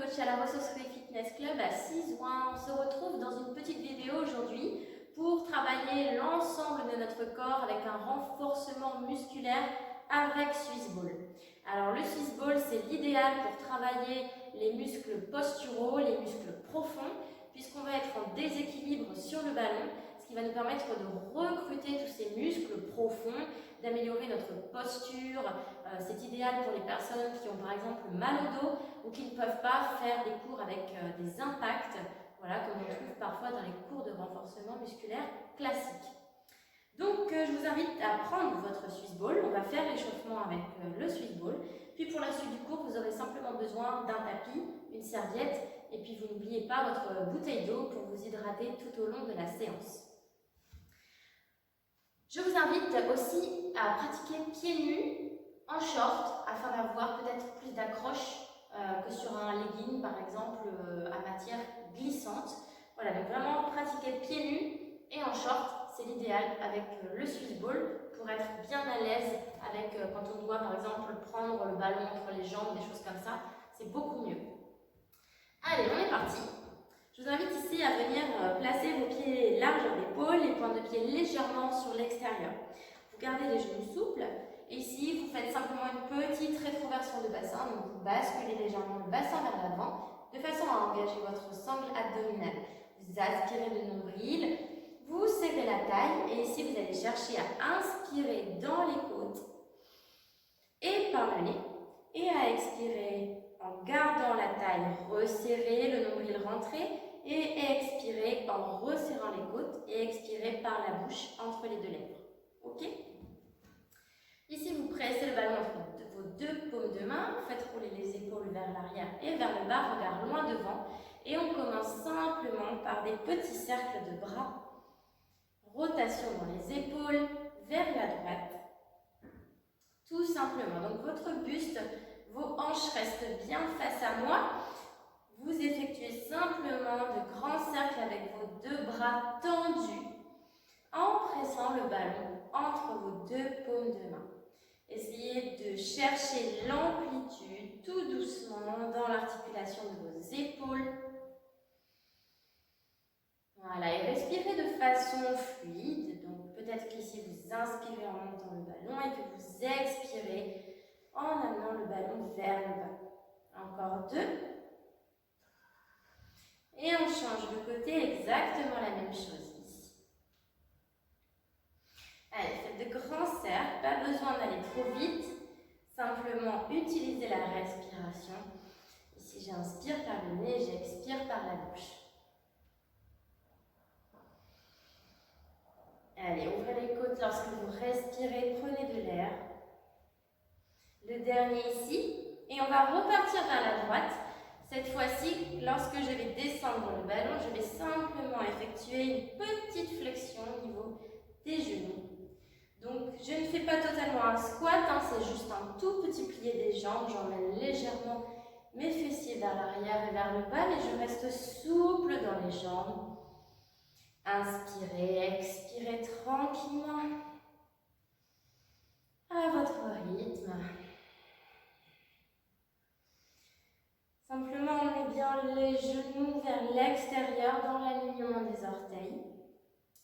coach à la Ressourcerie Fitness Club à Cisoing. On se retrouve dans une petite vidéo aujourd'hui pour travailler l'ensemble de notre corps avec un renforcement musculaire avec Swiss Ball. Alors le Swiss Ball, c'est l'idéal pour travailler les muscles posturaux, les muscles profonds, puisqu'on va être en déséquilibre sur le ballon, ce qui va nous permettre de recruter tous ces muscles profonds, d'améliorer notre posture. C'est idéal pour les personnes qui ont par exemple mal au dos ou qui ne peuvent pas faire des cours avec des impacts, voilà, comme on trouve parfois dans les cours de renforcement musculaire classiques. Donc je vous invite à prendre votre Swiss Ball. On va faire l'échauffement avec le Swiss Ball. Puis pour la suite du cours, vous aurez simplement besoin d'un tapis, une serviette, et puis vous n'oubliez pas votre bouteille d'eau pour vous hydrater tout au long de la séance. Je vous invite aussi à pratiquer pieds nus en short afin d'avoir peut-être plus d'accroche que sur un legging par exemple à matière glissante. Voilà, donc vraiment pratiquer pieds nus et en short, c'est l'idéal avec le Swiss Ball pour être bien à l'aise avec quand on doit par exemple prendre le ballon entre les jambes, des choses comme ça, c'est beaucoup mieux. Allez, on est parti. Je vous invite ici à venir placer vos pieds larges d'épaule, les pointes de pied légèrement sur l'extérieur. Vous gardez les genoux souples et ici vous faites simplement une petite rétroversion de bassin, donc vous basculez légèrement le bassin vers l'avant de façon à engager votre sangle abdominale. Vous aspirez le nombril, vous serrez la taille et ici vous allez chercher à inspirer dans les côtes et par le nez et à expirer en gardant la taille resserrée, le nombril rentré et expirer en resserrant les côtes et expirer par la bouche entre les deux lèvres. Ok? Ici, vous pressez le ballon entre vos deux paumes de main, vous faites rouler les épaules vers l'arrière et vers le bas, regard loin devant et on commence simplement par des petits cercles de bras. Rotation dans les épaules vers la droite. Tout simplement. Donc votre buste, vos hanches restent bien face à moi. Vous effectuez simplement de grands cercles avec vos deux bras tendus en pressant le ballon entre vos deux paumes de main. Essayez de chercher l'amplitude tout doucement dans l'articulation de vos épaules. Voilà, et respirez de façon fluide. Donc peut-être qu'ici vous inspirez en montant le ballon et que vous expirez en amenant le ballon vers le bas. Encore deux. Et on change de côté, exactement la même chose ici. Allez, faites de grands cercles, pas besoin d'aller trop vite. Simplement utilisez la respiration. Ici, j'inspire par le nez, j'expire par la bouche. Allez, ouvrez les côtes lorsque vous respirez, prenez de l'air. Le dernier ici. Et on va repartir vers la droite. Cette fois-ci, lorsque je vais descendre le ballon, je vais simplement effectuer une petite flexion au niveau des genoux. Donc, je ne fais pas totalement un squat, hein, c'est juste un tout petit plié des jambes. J'emmène légèrement mes fessiers vers l'arrière et vers le bas, mais je reste souple dans les jambes. Inspirez, expirez tranquillement à votre rythme. Simplement, on met bien les genoux vers l'extérieur dans l'alignement des orteils.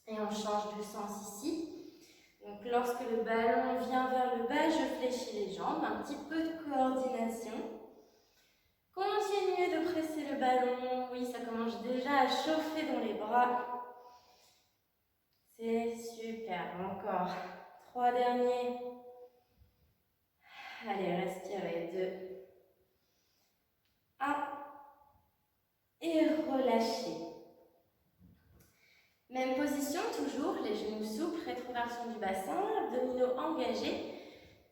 Et on change de sens ici. Donc, lorsque le ballon vient vers le bas, je fléchis les jambes. Un petit peu de coordination. Continuez de presser le ballon. Oui, ça commence déjà à chauffer dans les bras. C'est super. Encore 3 derniers. Allez, respirez. 2. 1 et relâchez. Même position, toujours, les genoux souples, rétroversion du bassin, abdominaux engagés.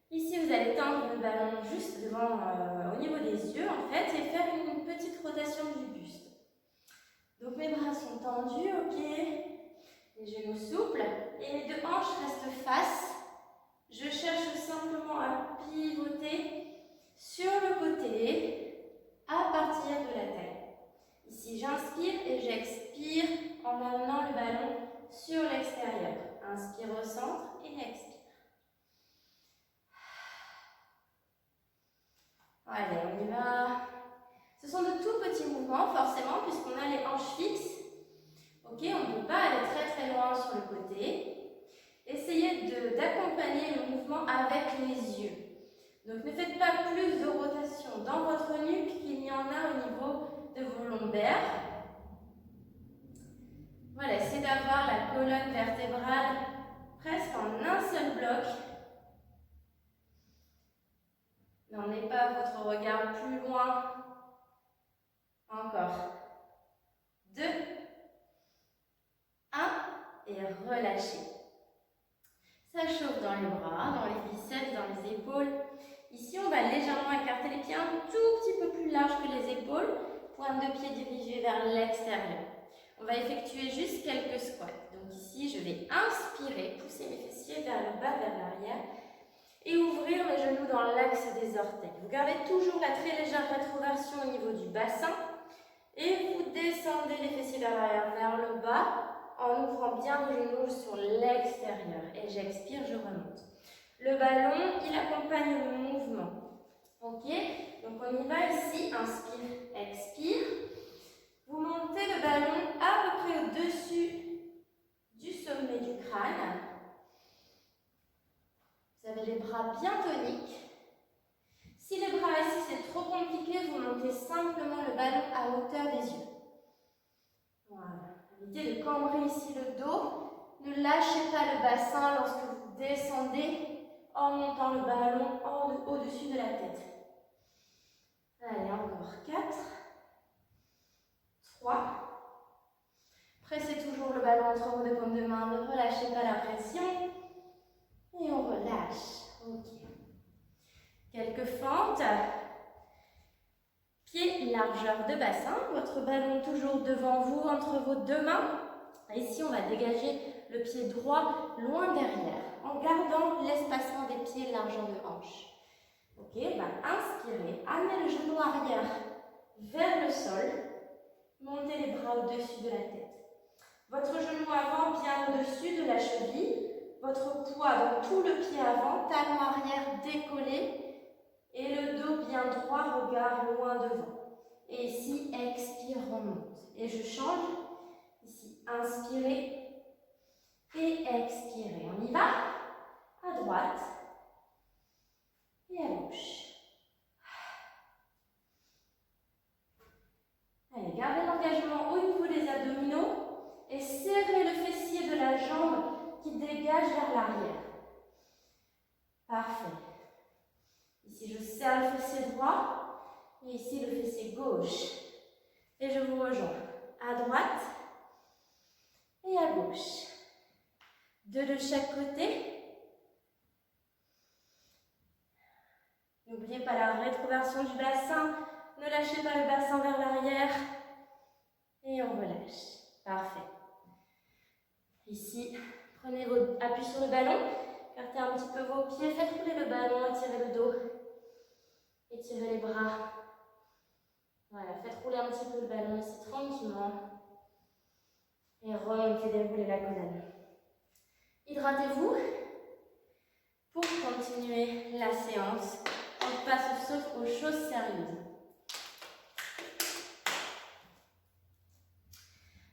Ici, vous allez tendre le ballon juste devant, au niveau des yeux, en fait, et faire une petite rotation du buste. Donc, mes bras sont tendus, ok. Les genoux souples, et mes deux hanches restent face. Je cherche simplement à pivoter sur le côté, à partir de la taille. Ici, j'inspire et j'expire en amenant le ballon sur l'extérieur. Inspire au centre et expire. Allez, on y va. Ce sont de tout faut pas aller très loin sur le côté. Essayez d'accompagner le mouvement avec les yeux. Donc ne faites pas plus de rotation dans votre nuque qu'il n'y en a au niveau de vos lombaires. Voilà, essayez d'avoir la colonne vertébrale presque en un seul bloc. N'emmenez pas votre regard plus loin. Encore. 2, 1 et relâchez. Ça chauffe dans les bras, dans les biceps, dans les épaules. Ici, on va légèrement écarter les pieds un tout petit peu plus large que les épaules. Pointe de pied dirigée vers l'extérieur. On va effectuer juste quelques squats. Donc ici, je vais inspirer, pousser mes fessiers vers le bas, vers l'arrière et ouvrir mes genoux dans l'axe des orteils. Vous gardez toujours la très légère rétroversion au niveau du bassin et vous descendez les fessiers vers l'arrière, vers le bas en ouvrant bien vos genoux sur l'extérieur. Et j'expire, je remonte. Le ballon, il accompagne le mouvement. Ok? Donc on y va ici. Inspire, expire. Vous montez le ballon à peu près au-dessus du sommet du crâne. Vous avez les bras bien toniques. Si les bras ici c'est trop compliqué, vous montez simplement le ballon à hauteur des yeux. Voilà. Évitez de cambrer ici le dos. Ne lâchez pas le bassin lorsque vous descendez en montant le ballon au-dessus de la tête. Allez, encore 4, 3. Pressez toujours le ballon entre vos deux paumes de main. Ne relâchez pas la pression. Et on relâche. Ok. Quelques fentes. Pied, largeur de bassin. Votre ballon toujours devant vous, entre vos deux mains. Ici, on va dégager le pied droit loin derrière, en gardant l'espacement des pieds, largeur de hanche. Ok, on va inspirer, amener le genou arrière vers le sol, montez les bras au-dessus de la tête. Votre genou avant bien au-dessus de la cheville, votre poids dans tout le pied avant, talon arrière décollé et le dos bien droit, regard loin devant. Et ici, expire, remonte. Et je change. Ici, inspirez et expirez. On y va. À droite et à gauche. Allez, gardez l'engagement au niveau des abdominaux et serrez le fessier de la jambe qui dégage vers l'arrière. Parfait. Ici, je serre le fessier droit et ici, le fessier gauche. Et je vous rejoins à droite et à gauche. 2 de chaque côté. N'oubliez pas la rétroversion du bassin. Ne lâchez pas le bassin vers l'arrière. Et on relâche. Parfait. Ici, prenez votre appui sur le ballon. Écartez un petit peu vos pieds. Faites rouler le ballon. Étirez le dos. Étirez les bras. Voilà, faites rouler un petit peu le ballon ici tranquillement. Et remontez, déroulez la colonne. Hydratez-vous pour continuer la séance. On passe aux choses sérieuses.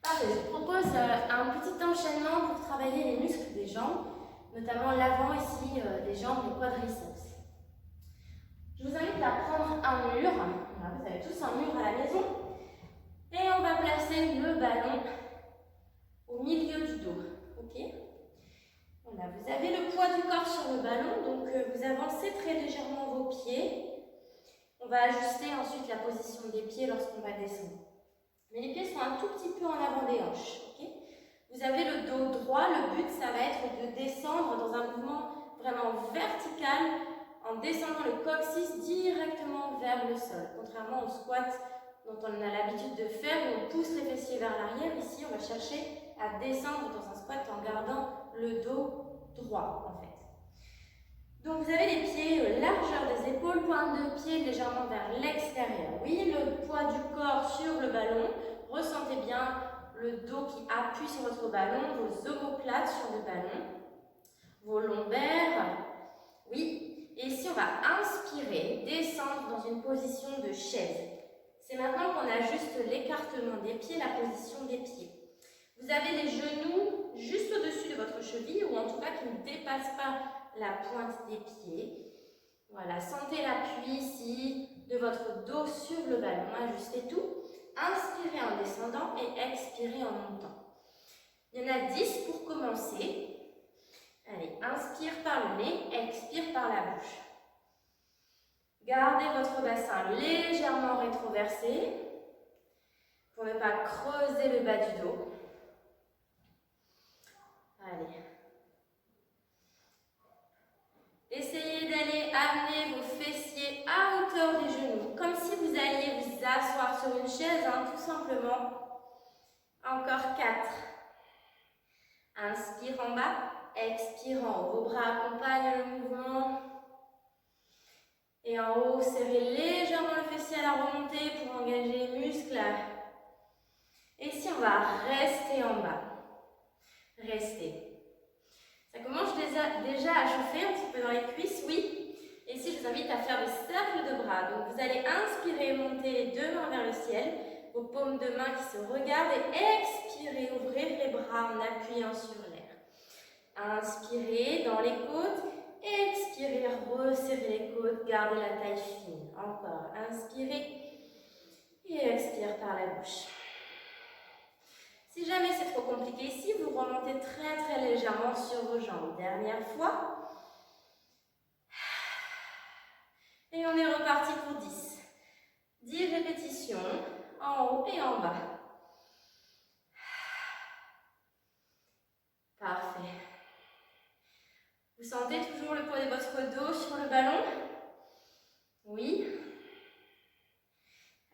Parfait, je vous propose un petit enchaînement pour travailler les muscles des jambes, notamment l'avant ici des jambes, les quadriceps. Je vous invite à prendre un mur. Voilà, vous avez tous un mur à la maison. Et on va placer le ballon au milieu du dos. Ok ? Voilà, vous avez le poids du corps sur le ballon, donc vous avancez très légèrement vos pieds. On va ajuster ensuite la position des pieds lorsqu'on va descendre. Mais les pieds sont un tout petit peu en avant des hanches. Okay? Vous avez le dos droit, le but ça va être de descendre dans un mouvement vraiment vertical en descendant le coccyx directement vers le sol. Contrairement au squat dont on a l'habitude de faire où on pousse les fessiers vers l'arrière, ici on va chercher à descendre dans un squat en gardant le dos droit en fait. Donc vous avez les pieds largeur des épaules, pointe de pied légèrement vers l'extérieur. Oui, le poids du corps sur le ballon. Ressentez bien le dos qui appuie sur votre ballon, vos omoplates sur le ballon, vos lombaires. Oui, et ici on va inspirer, descendre dans une position de chaise. C'est maintenant qu'on ajuste l'écartement des pieds, la position des pieds. Vous avez les genoux juste au-dessus de votre cheville, ou en tout cas qui ne dépassent pas la pointe des pieds. Voilà, sentez l'appui ici de votre dos sur le ballon. Ajustez tout. Inspirez en descendant et expirez en montant. Il y en a 10 pour commencer. Allez, inspire par le nez, expire par la bouche. Gardez votre bassin légèrement rétroversé pour ne pas creuser le bas du dos. Allez. Essayez d'aller amener vos fessiers à hauteur des genoux, comme si vous alliez vous asseoir sur une chaise, tout simplement. Encore 4. Inspire en bas, expire en haut. Vos bras accompagnent le mouvement. Et en haut, serrez légèrement le fessier à la remontée pour engager les muscles. Et ici, on va rester en bas. Restez. Ça commence déjà à chauffer un petit peu dans les cuisses, oui. Et ici, je vous invite à faire des cercles de bras. Donc, vous allez inspirer, monter les deux mains vers le ciel. Vos paumes de main qui se regardent. Et expirez, ouvrir les bras en appuyant sur l'air. Inspirez dans les côtes. Expirez, resserrez les côtes. Gardez la taille fine. Encore. Inspirez. Et expire par la bouche. Si jamais c'est trop compliqué ici, vous remontez très légèrement sur vos jambes. Dernière fois. Et on est reparti pour 10. 10 répétitions en haut et en bas. Parfait. Vous sentez toujours le poids de votre dos sur le ballon? Oui.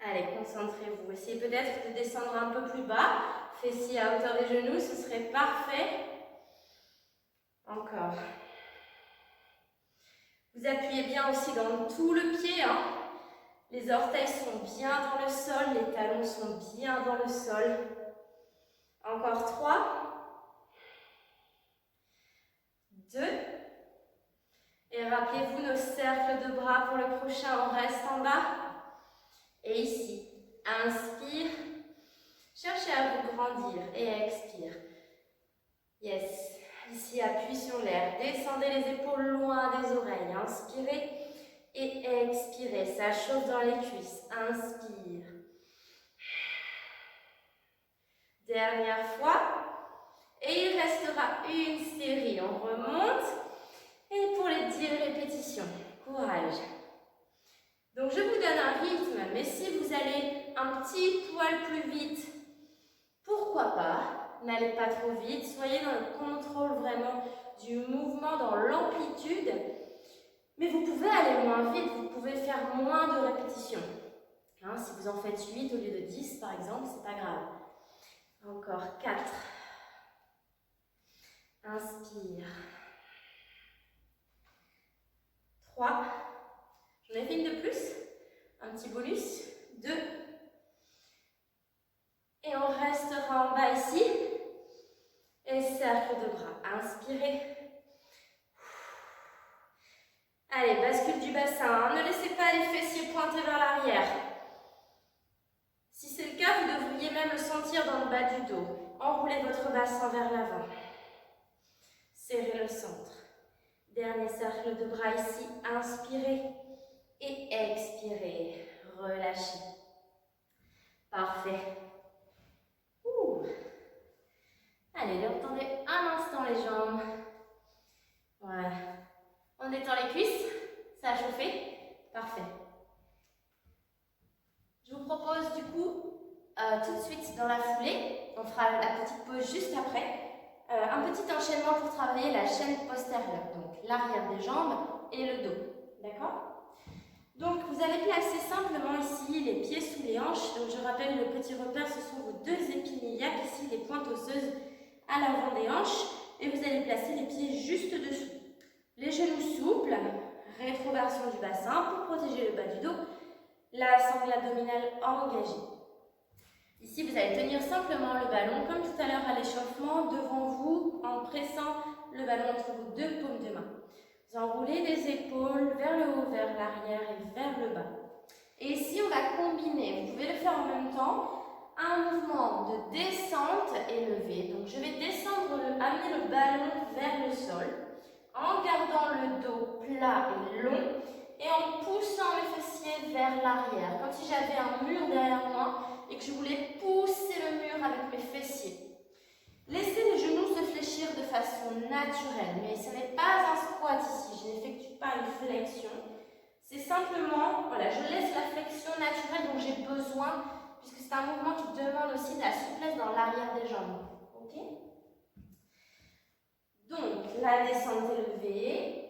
Allez, concentrez-vous. Essayez peut-être de descendre un peu plus bas. Fessiers à hauteur des genoux, ce serait parfait. Encore. Vous appuyez bien aussi dans tout le pied. Les orteils sont bien dans le sol, les talons sont bien dans le sol. Encore 3. 2. Et rappelez-vous nos cercles de bras pour le prochain. On reste en bas. Et ici, inspire. Cherchez à vous grandir et expire. Yes. Ici, appui sur l'air. Descendez les épaules loin des oreilles. Inspirez et expirez. Ça chauffe dans les cuisses. Inspire. Dernière fois. Et il restera une série. On remonte. Et pour les 10 répétitions. Courage. Donc, je vous donne un rythme. Mais si vous allez un petit poil plus vite, pourquoi pas? N'allez pas trop vite, soyez dans le contrôle vraiment du mouvement, dans l'amplitude. Mais vous pouvez aller moins vite, vous pouvez faire moins de répétitions. Si vous en faites 8 au lieu de 10 par exemple, c'est pas grave. Encore 4. Inspire. 3. J'en ai fait une de plus. Un petit bonus. 2. Et on restera en bas ici. Et cercle de bras. Inspirez. Allez, bascule du bassin. Ne laissez pas les fessiers pointer vers l'arrière. Si c'est le cas, vous devriez même le sentir dans le bas du dos. Enroulez votre bassin vers l'avant. Serrez le centre. Dernier cercle de bras ici. Inspirez et expirez. Relâchez. Parfait. Allez, détendez un instant les jambes. Voilà. On détend les cuisses. Ça a chauffé. Parfait. Je vous propose du coup, tout de suite dans la foulée, on fera la petite pause juste après, un petit enchaînement pour travailler la chaîne postérieure, donc l'arrière des jambes et le dos. D'accord? Donc vous allez placer simplement ici les pieds sous les hanches. Donc je rappelle le petit repère, ce sont vos deux épines iliaques, ici les pointes osseuses à l'avant des hanches, et vous allez placer les pieds juste dessous. Les genoux souples, rétroversion du bassin pour protéger le bas du dos, la sangle abdominale engagée. Ici, vous allez tenir simplement le ballon, comme tout à l'heure à l'échauffement, devant vous, en pressant le ballon entre vos deux paumes de main. Vous enroulez les épaules vers le haut, vers l'arrière et vers le bas. Et ici, on va combiner. Vous pouvez le faire en même temps. Un mouvement mouvement de descente élevé. Donc je vais amener le ballon vers le sol en gardant le dos plat et long et en poussant mes fessiers vers l'arrière, comme si j'avais un mur derrière moi et que je voulais pousser le mur avec mes fessiers. Laissez les genoux se fléchir de façon naturelle, mais ce n'est pas un squat ici, je n'effectue pas une flexion. C'est simplement, voilà, je laisse la flexion naturelle dont j'ai besoin, puisque c'est un mouvement qui demande aussi de la souplesse dans l'arrière des jambes. Ok? Donc, la descente élevée.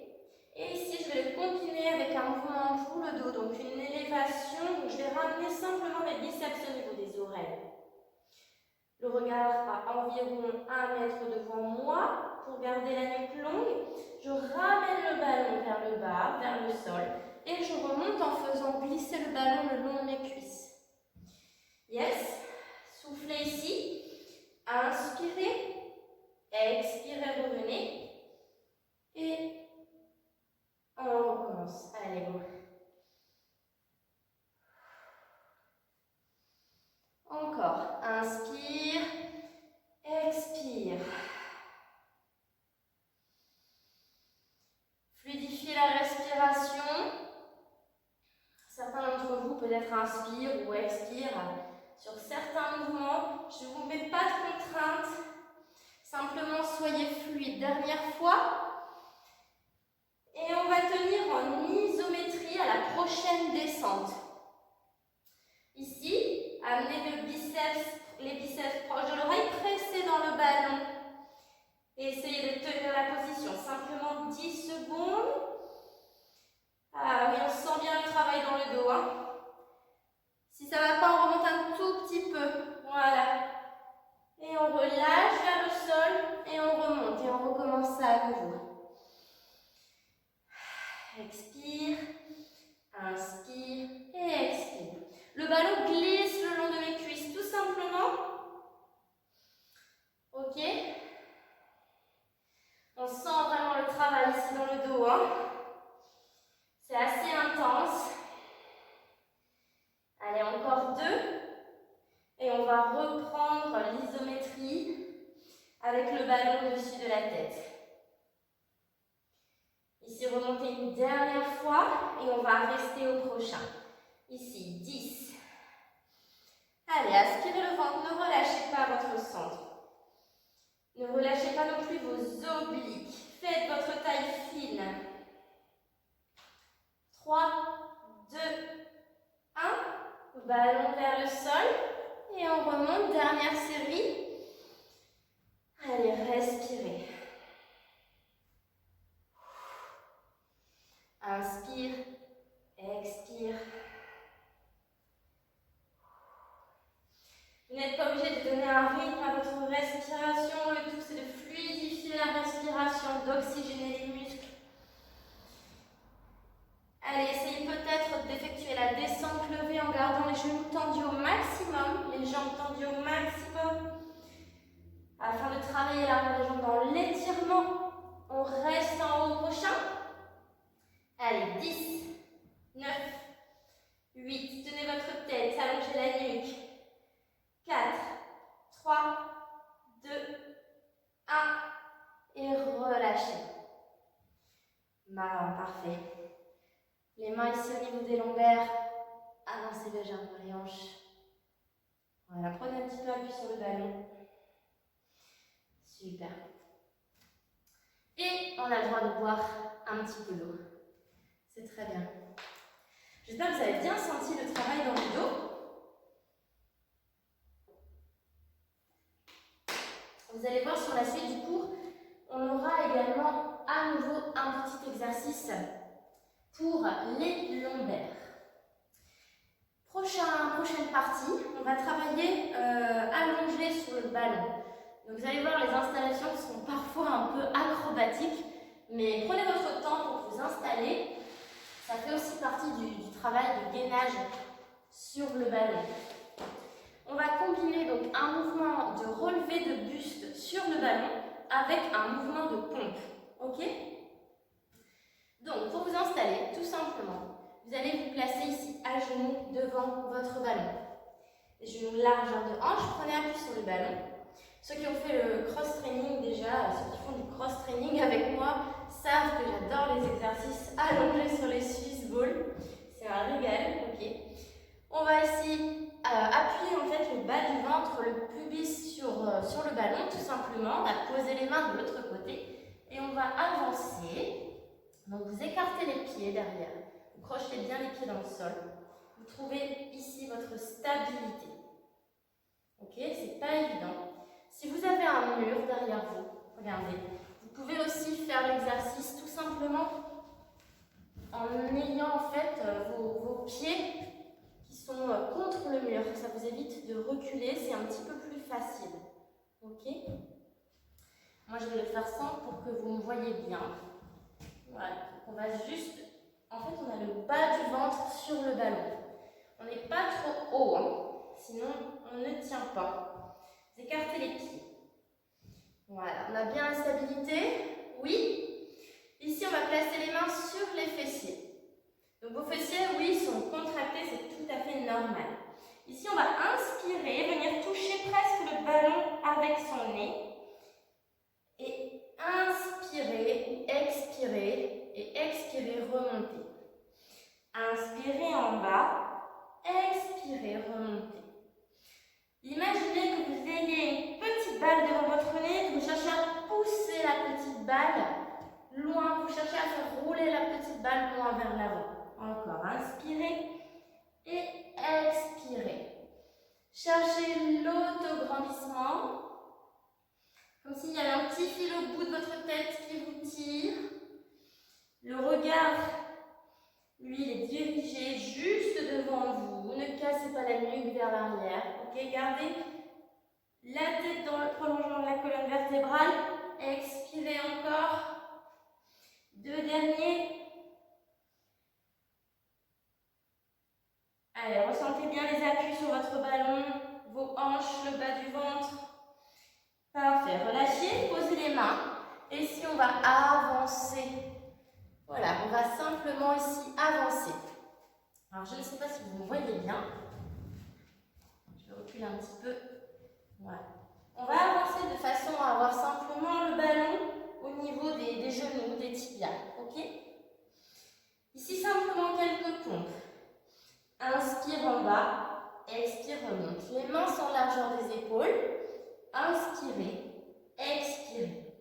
Et ici, je vais le combiner avec un mouvement pour le dos, donc une élévation. Donc, je vais ramener simplement mes biceps au niveau des oreilles. Le regard à environ 1 mètre devant moi pour garder la nuque longue. Je ramène le ballon vers le bas, vers le sol. Et je remonte en faisant glisser le ballon le long de mes cuisses. Yes. Soufflez ici. Inspirez. Expirez, revenez. Et on recommence. Allez, go. Encore. Inspire. Expire. Fluidifiez la respiration. Certains d'entre vous peut-être inspirent ou expirent sur certains mouvements. Je ne vous mets pas de contraintes. Simplement soyez fluide. Dernière fois. Et on va tenir en isométrie à la prochaine descente. Ici, amenez les biceps proches de l'oreille, pressez dans le ballon. Et essayez de tenir la position. Simplement 10 secondes. Ah oui, on sent bien le travail dans le dos. Hein. Si ça ne va pas, on remonte un tout petit peu. Voilà. Et on relâche vers le sol et on remonte. Et on recommence ça à nouveau. Expire. Inspire et expire. Le ballon glisse le long de mes cuisses, tout simplement. Ok. On sent vraiment le travail ici dans le dos. Hein. C'est assez intense. Allez, encore 2. Et on va reprendre l'isométrie avec le ballon au-dessus de la tête. Ici, remontez une dernière fois et on va rester au prochain. Ici, 10. Allez, aspirez le ventre, ne relâchez pas votre centre. Ne relâchez pas non plus vos obliques. Faites votre taille fine. 3, 2, 1. Ballon vers le sol. Et on remonte, dernière série. Allez, respirez. Inspire, expire. Vous n'êtes pas obligé de donner un rythme à votre respiration. Le tout, c'est de fluidifier la respiration, d'oxygéner les muscles. Allez, essayez peut-être d'effectuer la descente levée en gardant les genoux tendus au maximum, les jambes tendues au maximum, afin de travailler l'arrière des jambes dans l'étirement. On reste en haut au prochain. Allez, 10, 9, 8, tenez votre tête, allongez la nuque. 4, 3, 2, 1 et relâchez. Parfait. Les mains ici au niveau des lombaires, avancez légèrement les hanches. Voilà, prenez un petit peu appui sur le ballon. Super. Et on a le droit de boire un petit peu d'eau. C'est très bien. J'espère que vous avez bien senti le travail dans le dos. Vous allez voir sur la suite du cours, on aura également à nouveau un petit exercice pour les lombaires. Prochaine partie, on va travailler allongé sur le ballon. Donc vous allez voir, les installations sont parfois un peu acrobatiques, mais prenez votre temps pour vous installer. Ça fait aussi partie du travail de gainage sur le ballon. On va combiner donc un mouvement de relevé de buste sur le ballon avec un mouvement de pompe. Ok? Donc, pour vous installer, tout simplement, vous allez vous placer ici à genoux devant votre ballon. les genoux largeur de hanche, prenez appui sur le ballon. Ceux qui ont fait le cross-training déjà, ceux qui font du cross-training avec moi, savent que j'adore les exercices allongés sur les Swiss balls. C'est un régal, ok. On va ici appuyer en fait le bas du ventre, le pubis sur le ballon, tout simplement. On va poser les mains de l'autre côté et on va avancer. Donc vous écartez les pieds derrière, vous crochetez bien les pieds dans le sol. Vous trouvez ici votre stabilité. Ok, c'est pas évident. Si vous avez un mur derrière vous, regardez, vous pouvez aussi faire l'exercice tout simplement en ayant en fait vos pieds qui sont contre le mur. Ça vous évite de reculer, c'est un petit peu plus facile. Ok? Moi je vais le faire sans pour que vous me voyez bien. Voilà, on va juste, en fait on a le bas du ventre sur le ballon. On n'est pas trop haut, hein, sinon on ne tient pas. Vous écartez les pieds. Voilà, on a bien la stabilité. Oui. Ici, on va placer les mains sur les fessiers. Donc vos fessiers, oui, sont contractés, c'est tout à fait normal. Ici, on va inspirer, venir toucher presque le ballon avec son nez. Et inspirer, expirer, et expirer, remonter. Inspirez en bas, expirez, remonter. Imaginez que vous ayez une petite balle devant votre nez, que vous cherchez à pousser la petite balle loin, vous cherchez à faire rouler la petite balle loin vers l'avant. Encore, inspirez et expirez. Cherchez l'autograndissement, comme s'il y avait un petit fil au bout de votre tête qui vous tire. Le regard, lui, il est dirigé juste devant vous. Ne cassez pas la nuque vers l'arrière. Ok, gardez la tête dans le prolongement de la colonne vertébrale. Expirez encore. Deux derniers. Allez, ressentez bien les appuis sur votre ballon, vos hanches, le bas du ventre. Parfait. Relâchez, posez les mains. Et ici, on va avancer. Voilà, on va simplement ici avancer. Alors, je ne sais pas si vous me voyez bien. Je vais reculer un petit peu. Voilà. On va avancer de façon à avoir simplement le ballon au niveau des genoux, des tibias. Ok? Ici, simplement quelques pompes. Inspire en bas, expire, remonte. Les mains sont largeur des épaules. Inspirez, expirez.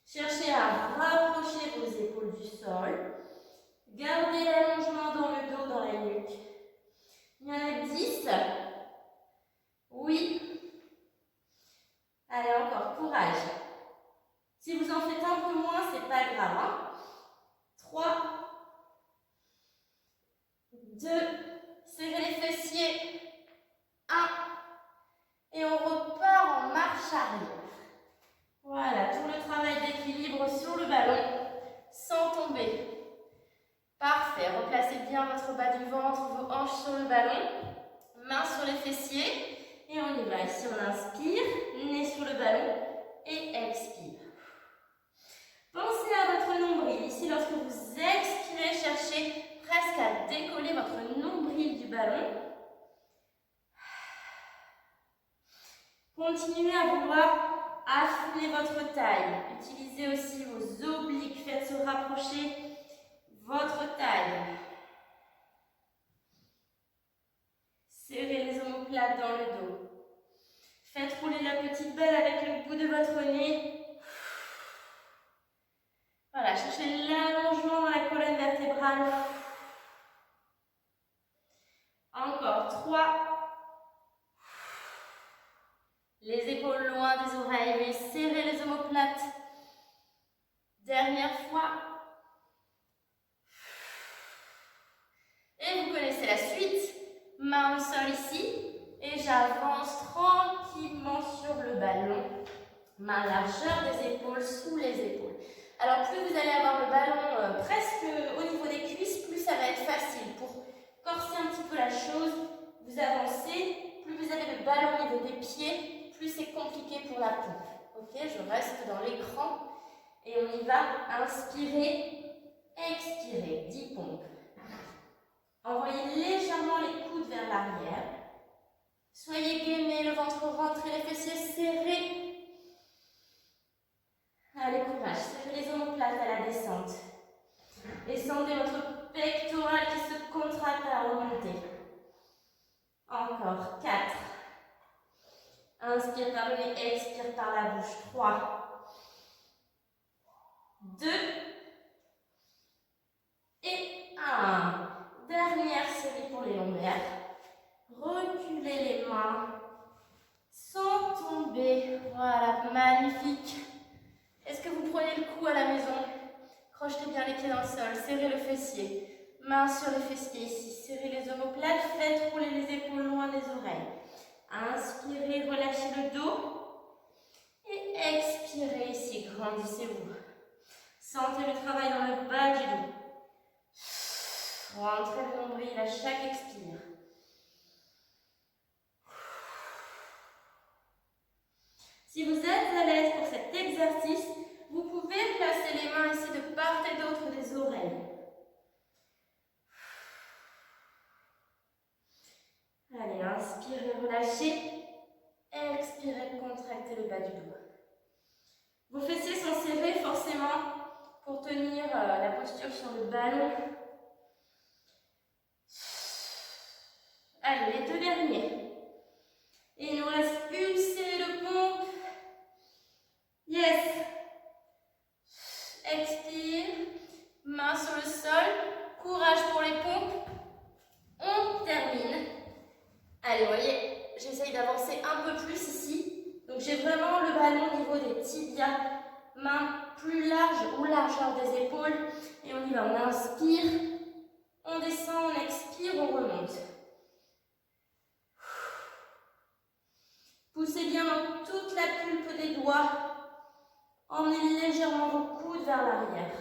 Cherchez à rapprocher vos épaules du sol. Gardez l'allongement dans le dos, dans la nuque. Il y en a 10. Oui. Allez, encore, courage. Si vous en faites un peu moins, c'est pas grave. Hein? 3, 2, serrez les fessiers. 1. Et on repart en marche arrière. Voilà, tout le travail d'équilibre sur le ballon, sans tomber. Parfait, replacez bien votre bas du ventre, vos hanches sur le ballon, mains sur les fessiers. Et on y va. Ici, on inspire, nez sur le ballon et expire. Pensez à votre nombril. Ici, lorsque vous expirez, cherchez presque à décoller votre nombril du ballon. Continuez à vouloir affiner votre taille. Utilisez aussi vos obliques. Faites se rapprocher votre taille. Serrez les omoplates dans le dos. Faites rouler la petite balle avec le bout de votre nez. Voilà, cherchez l'allongement dans la colonne vertébrale. Encore 3. Les épaules loin des oreilles, mais serrez les omoplates. Dernière fois. Et vous connaissez la suite. Main au sol ici. Et j'avance tranquillement sur le ballon. Main largeur des épaules, sous les épaules. Alors plus vous allez avoir le ballon presque au niveau des cuisses, plus ça va être facile. Pour corser un petit peu la chose, vous avancez. Plus vous avez le ballon au niveau des pieds, plus c'est compliqué pour la pompe. Ok, je reste dans l'écran et on y va. Inspirez, expirez, 10 pompes. Envoyez légèrement les coudes vers l'arrière. Soyez encore. 4. Inspire par le nez, expire par la bouche. 3, 2 et 1. Dernière série pour les lombaires. Reculez les mains sans tomber. Voilà, magnifique. Est-ce que vous prenez le coup à la maison? Crochetez bien les pieds dans le sol, serrez le fessier. Main sur le fessier ici, serrez les omoplates, faites rouler les épaules loin des oreilles. Inspirez, relâchez le dos. Et expirez ici, grandissez-vous. Sentez le travail dans le bas du dos. Rentrez le nombril à chaque expire. Si vous êtes à l'aise pour cet exercice, vous pouvez placer les mains ici de part et d'autre des oreilles. Allez, inspirez, relâchez. Expirez, contractez le bas du dos. Vos fessiers sont serrés forcément pour tenir la posture sur le ballon. Allez, les 2 derniers. Et il nous reste une série de pompes. Yes. Expire. Main sur le sol. Courage pour les pompes. On termine. Allez, vous voyez, j'essaye d'avancer un peu plus ici. Donc j'ai vraiment le ballon au niveau des tibias. Main plus large ou largeur des épaules. Et on y va. On inspire. On descend, on expire, on remonte. Poussez bien dans toute la pulpe des doigts. Emmenez légèrement vos coudes vers l'arrière.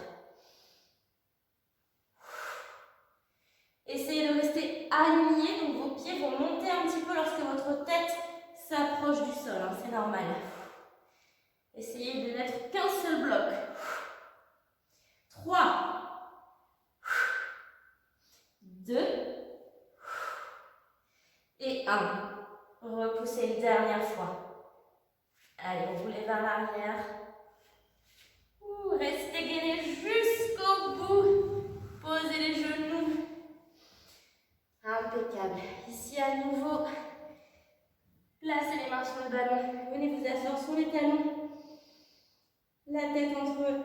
Essayez de rester aligné, donc vos pieds vont monter un petit peu lorsque votre tête s'approche du sol, hein, c'est normal. Essayez de n'être qu'un seul bloc. 3, 2 et 1. Repoussez une dernière fois. Allez, roulez vers l'arrière. Restez gainé jusqu'au bout. Posez les genoux. Impeccable. Ici à nouveau, placez les mains sur le ballon. Venez vous asseoir sur les talons. La tête entre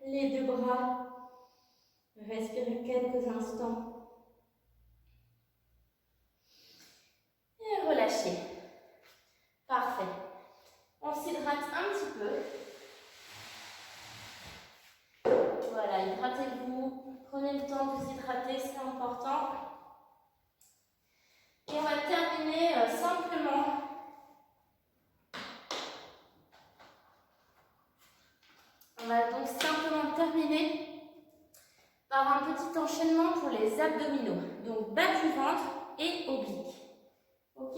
les 2 bras. Respirez quelques instants. Et relâchez. Parfait. On s'hydrate un petit peu. Voilà, hydratez-vous. Prenez le temps de vous hydrater, c'est important. Et on va terminer simplement terminer par un petit enchaînement pour les abdominaux. Donc bas du ventre et oblique. Ok?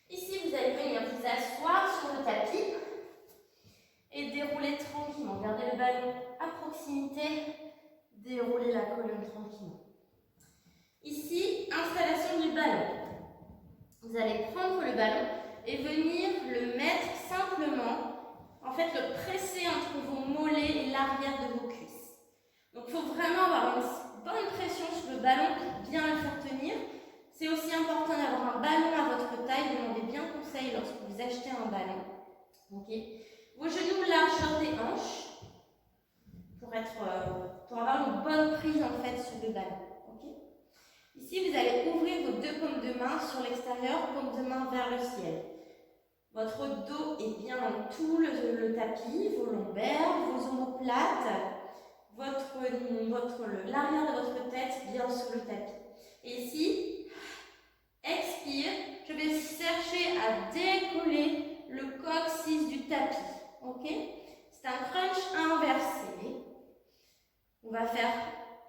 Ici, vous allez venir vous asseoir sur le tapis et dérouler tranquillement. Gardez le ballon à proximité, déroulez la colonne tranquillement. Ici, installation du ballon. Vous allez prendre le ballon et venir le mettre simplement, en fait le presser entre vos mollets et l'arrière de vos cuisses. Donc il faut vraiment avoir une bonne pression sur le ballon pour bien le faire tenir. C'est aussi important d'avoir un ballon à votre taille. Demandez bien conseil lorsque vous achetez un ballon. Okay. Vos genoux largeur des hanches pour avoir une bonne prise en fait sur le ballon. Okay. Ici, vous allez ouvrir vos 2 paumes de main sur l'extérieur, paumes de main vers le ciel. Votre dos est bien dans tout le tapis, vos lombaires, vos omoplates, l'arrière de votre tête bien sur le tapis. Et ici, expire, je vais chercher à décoller le coccyx du tapis. Ok? C'est un crunch inversé. On va faire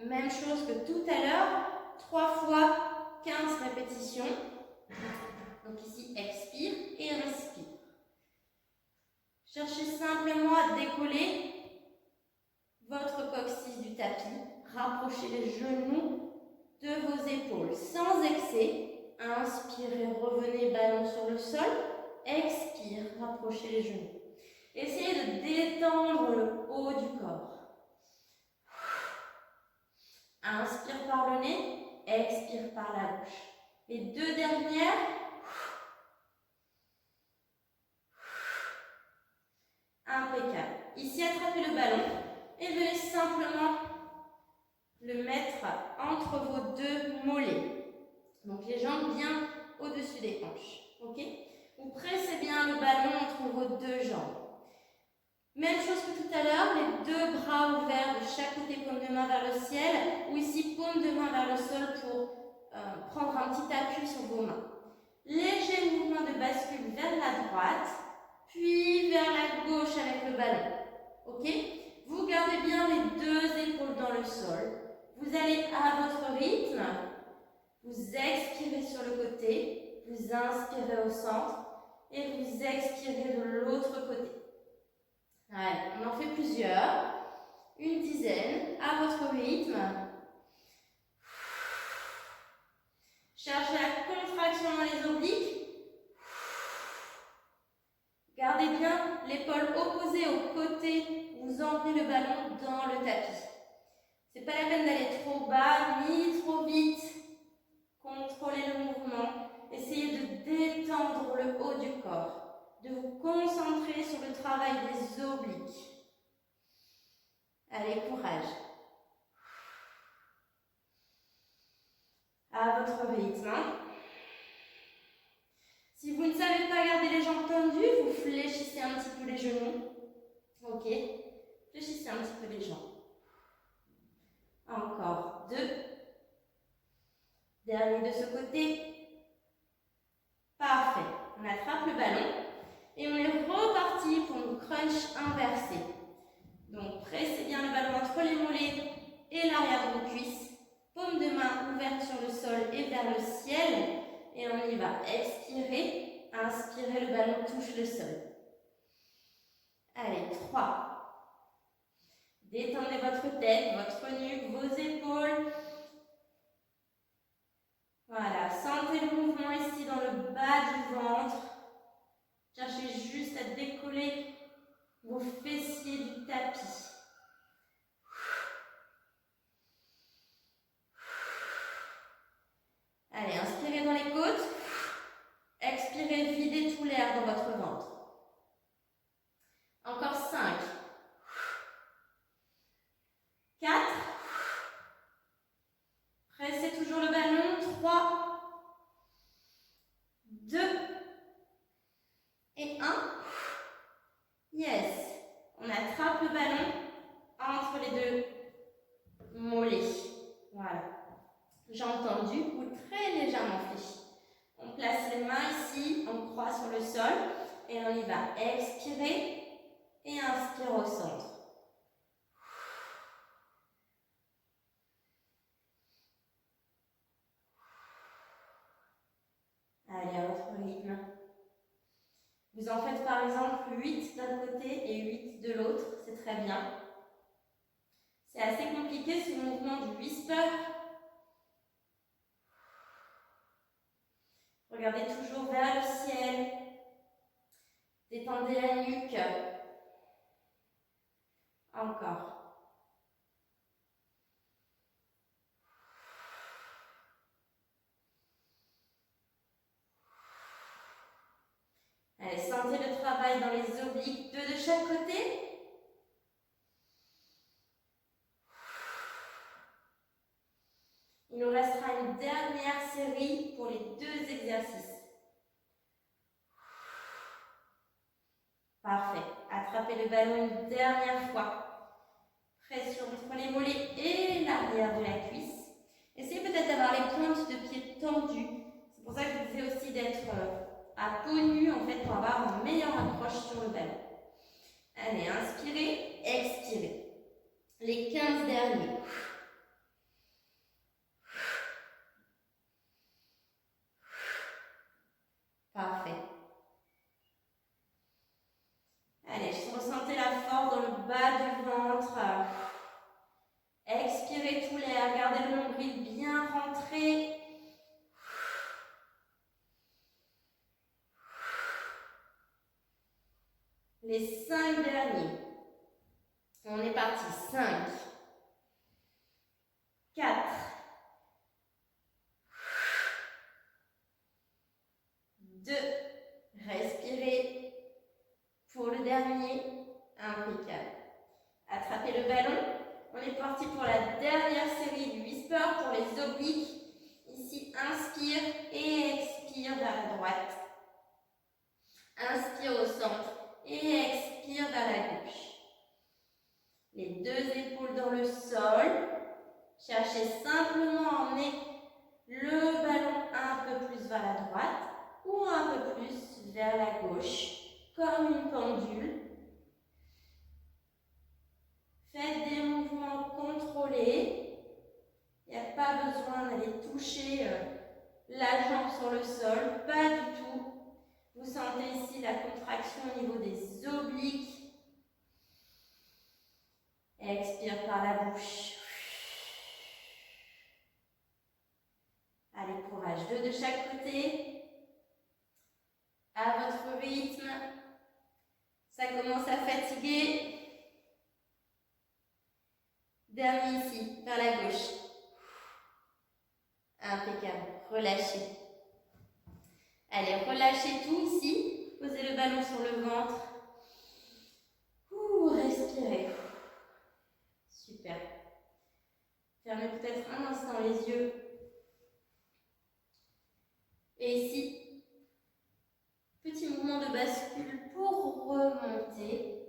même chose que tout à l'heure, 3 fois 15 répétitions. Donc ici, expire et respire. Cherchez simplement à décoller votre coccyx du tapis. Rapprochez les genoux de vos épaules sans excès. Inspirez, revenez ballon sur le sol. Expire, rapprochez les genoux. Essayez de détendre le haut du corps. Inspire par le nez, expire par par la bouche. Les deux dernières. Impeccable. Ici, attrapez le ballon et venez simplement le mettre entre vos deux mollets. Donc les jambes bien au-dessus des hanches. Ok? Vous pressez bien le ballon entre vos deux jambes. Même chose que tout à l'heure, les deux bras ouverts de chaque côté, paume de main vers le ciel, ou ici paume de main vers le sol pour prendre un petit appui sur vos mains. Léger mouvement de bascule vers la droite, puis vers la gauche avec le ballon. Ok? Vous gardez bien les deux épaules dans le sol. Vous allez à votre rythme. Vous expirez sur le côté, vous inspirez au centre et vous expirez de l'autre côté. Allez, on en fait plusieurs, une dizaine, à votre rythme. Cherchez la contraction dans les obliques. Gardez bien l'épaule opposée au côté, vous emmenez le ballon dans le tapis. Ce n'est pas la peine d'aller trop bas ni trop vite. Contrôlez le mouvement. Essayez de détendre le haut du corps, de vous concentrer sur le travail des obliques. Allez, courage. À votre rythme. Si vous ne savez pas garder les jambes tendues, vous fléchissez un petit peu les genoux. Ok. Fléchissez un petit peu les jambes. Encore 2. Dernier de ce côté. Parfait. On attrape le ballon et on est reparti pour une crunch inversée. Donc, pressez bien le ballon entre les mollets et l'arrière de vos cuisses. Paume de main ouverte sur le sol et vers le ciel. Et on y va. Expirez. Inspirez, le ballon touche le sol. Allez, 3. Détendez votre tête, votre nuque, vos épaules. Voilà, sentez le mouvement ici dans le bas du ventre. Cherchez juste à décoller vos fessiers du tapis. Allez, inspirez dans les côtes. Expirez, videz tout l'air dans votre ventre. Encore 5. 4. Pressez toujours le ballon. 3. 2. Et 1. Yes. On attrape le ballon entre les deux mollets. Voilà. Jambes tendues ou très légèrement fléchies. On place les mains ici, on croise sur le sol et on y va. Expirer et inspire au centre. Allez, à votre rythme. Vous en faites par exemple 8 d'un côté et 8 de l'autre, c'est très bien. C'est assez compliqué ce mouvement du whisper. Regardez toujours vers le ciel. Détendez la nuque. Encore. Allez, sentez le travail dans les obliques, 2 de chaque côté. Il nous restera une dernière série pour les 2 exercices. Parfait. Attrapez le ballon une dernière fois. Pression entre les mollets et l'arrière de la cuisse. Essayez peut-être d'avoir les pointes de pied tendues. C'est pour ça que je vous disais aussi d'être à peau nue en fait pour avoir une meilleure approche sur le ballon. Allez, inspirez, expirez. Les 15 derniers. Parfait. Allez, ressentez la force dans le bas du ventre. Expirez tout l'air, gardez le nombril bien rentré. Les 5 derniers. On est parti. 5, 4, Inspire et expire vers la droite. Inspire au centre et expire vers la gauche. Les deux épaules dans le sol. Cherchez simplement à emmener le ballon un peu plus vers la droite ou un peu plus vers la gauche, comme une pendule. Faites des mouvements contrôlés. Il n'y a pas besoin d'aller toucher la jambe sur le sol, pas du tout. Vous sentez ici la contraction au niveau des obliques. Expire par la bouche. Allez, courage. 2 de chaque côté. À votre rythme. Ça commence à fatiguer. Dernier ici, vers la gauche. Impeccable. Relâchez. Allez, relâchez tout ici. Posez le ballon sur le ventre. Respirez. Super. Fermez peut-être un instant les yeux. Et ici, petit mouvement de bascule pour remonter.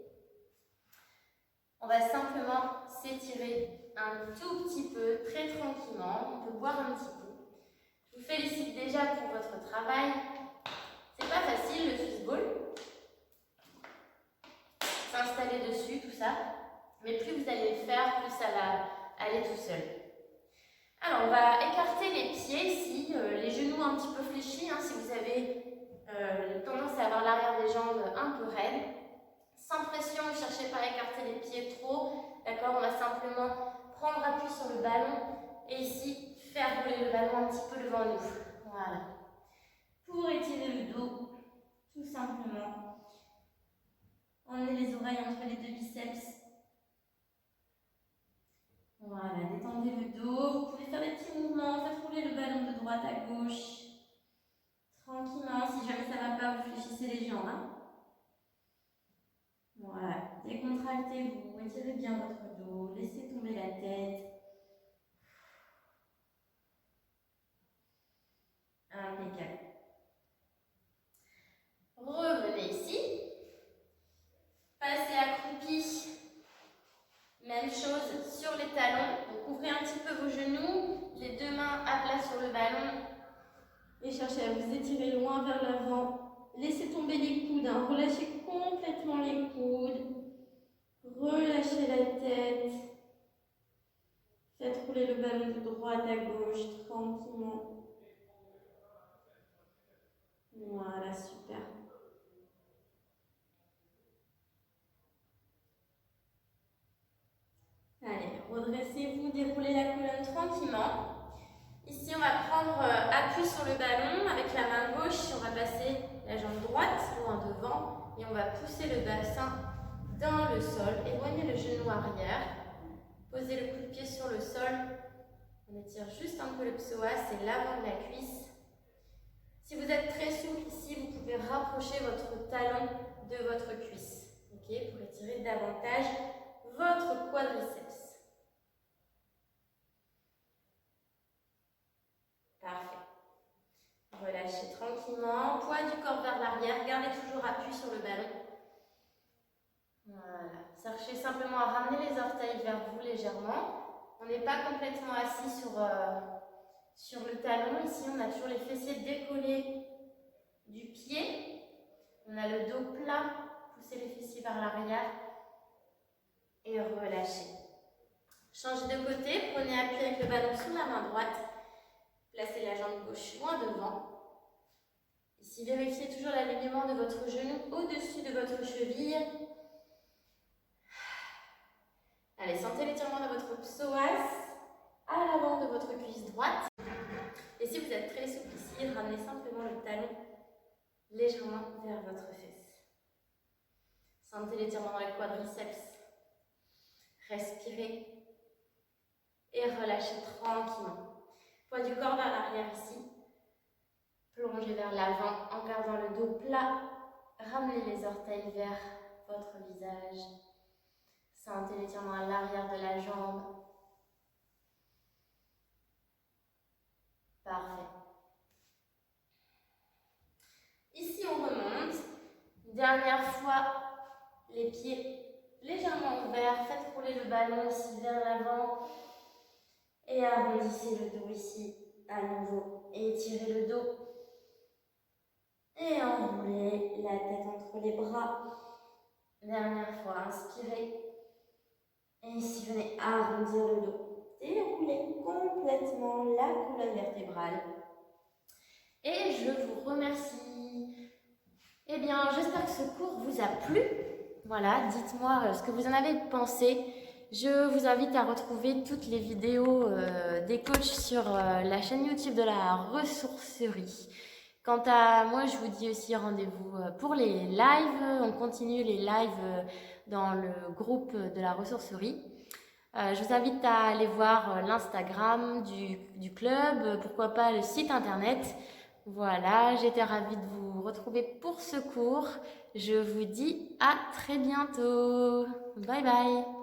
On va simplement s'étirer un tout petit peu, très tranquillement. On peut boire un petit coup. Je vous félicite déjà pour votre travail. C'est pas facile le Swiss ball. S'installer dessus, tout ça. Mais plus vous allez le faire, plus ça va aller tout seul. Alors, on va écarter les pieds ici, les genoux un petit peu fléchis, hein, si vous avez tendance à avoir l'arrière des jambes un peu raide. Sans pression, ne cherchez pas à écarter les pieds trop. D'accord, on va simplement prendre appui sur le ballon et ici, faire rouler le ballon un petit peu devant nous. Voilà. Pour étirer le dos, tout simplement, emmenez les oreilles entre les deux biceps. Voilà, détendez le dos. Vous pouvez faire des petits mouvements, faites rouler le ballon de droite à gauche. Tranquillement, si jamais ça ne va pas, vous fléchissez les jambes. Hein. Voilà, décontractez-vous, étirez bien votre dos, laissez tomber la tête. Impeccable. Revenez ici. Passez accroupi. Même chose sur les talons. Donc ouvrez un petit peu vos genoux, les deux mains à plat sur le ballon. Et cherchez à vous étirer loin vers l'avant. Laissez tomber les coudes, hein. Relâchez complètement les coudes. Relâchez la tête. Faites rouler le ballon de droite à gauche tranquillement. Voilà, super. Allez, redressez-vous, déroulez la colonne tranquillement. Ici, on va prendre appui sur le ballon avec la main gauche. On va passer la jambe droite loin devant et on va pousser le bassin dans le sol. Éloignez le genou arrière. Posez le coup de pied sur le sol. On étire juste un peu le psoas, c'est l'avant de la cuisse. Si vous êtes très souple ici, vous pouvez rapprocher votre talon de votre cuisse, okay, pour étirer davantage votre quadriceps. Parfait. Relâchez tranquillement, poids du corps vers l'arrière, gardez toujours appui sur le ballon. Voilà. Cherchez simplement à ramener les orteils vers vous légèrement. On n'est pas complètement assis sur le talon. Ici, on a toujours les fessiers décollés du pied. On a le dos plat. Poussez les fessiers vers l'arrière. Et relâchez. Changez de côté. Prenez appui avec le ballon sur la main droite. Placez la jambe gauche loin devant. Ici, vérifiez toujours l'alignement de votre genou au-dessus de votre cheville. Allez, sentez l'étirement de votre psoas à l'avant de votre cuisse droite. Et si vous êtes très souple ici, ramenez simplement le talon légèrement vers votre fesse. Sentez l'étirement dans les quadriceps. Respirez et relâchez tranquillement. Poids du corps vers l'arrière ici. Plongez vers l'avant en gardant le dos plat. Ramenez les orteils vers votre visage. Sentez l'étirement à l'arrière de la jambe. Parfait. Dernière fois, les pieds légèrement ouverts, faites rouler le ballon ici vers l'avant et arrondissez le dos ici à nouveau et étirez le dos et enroulez la tête entre les bras. Dernière fois, inspirez et ici venez arrondir le dos, déroulez complètement la colonne vertébrale et je vous remercie. Eh bien, j'espère que ce cours vous a plu. Voilà, dites-moi ce que vous en avez pensé. Je vous invite à retrouver toutes les vidéos des coachs sur la chaîne YouTube de la ressourcerie. Quant à moi, je vous dis aussi rendez-vous pour les lives. On continue les lives dans le groupe de la ressourcerie. Je vous invite à aller voir l'Instagram du club, pourquoi pas le site internet. Voilà, j'étais ravie de vous retrouver pour ce cours. Je vous dis à très bientôt. Bye bye.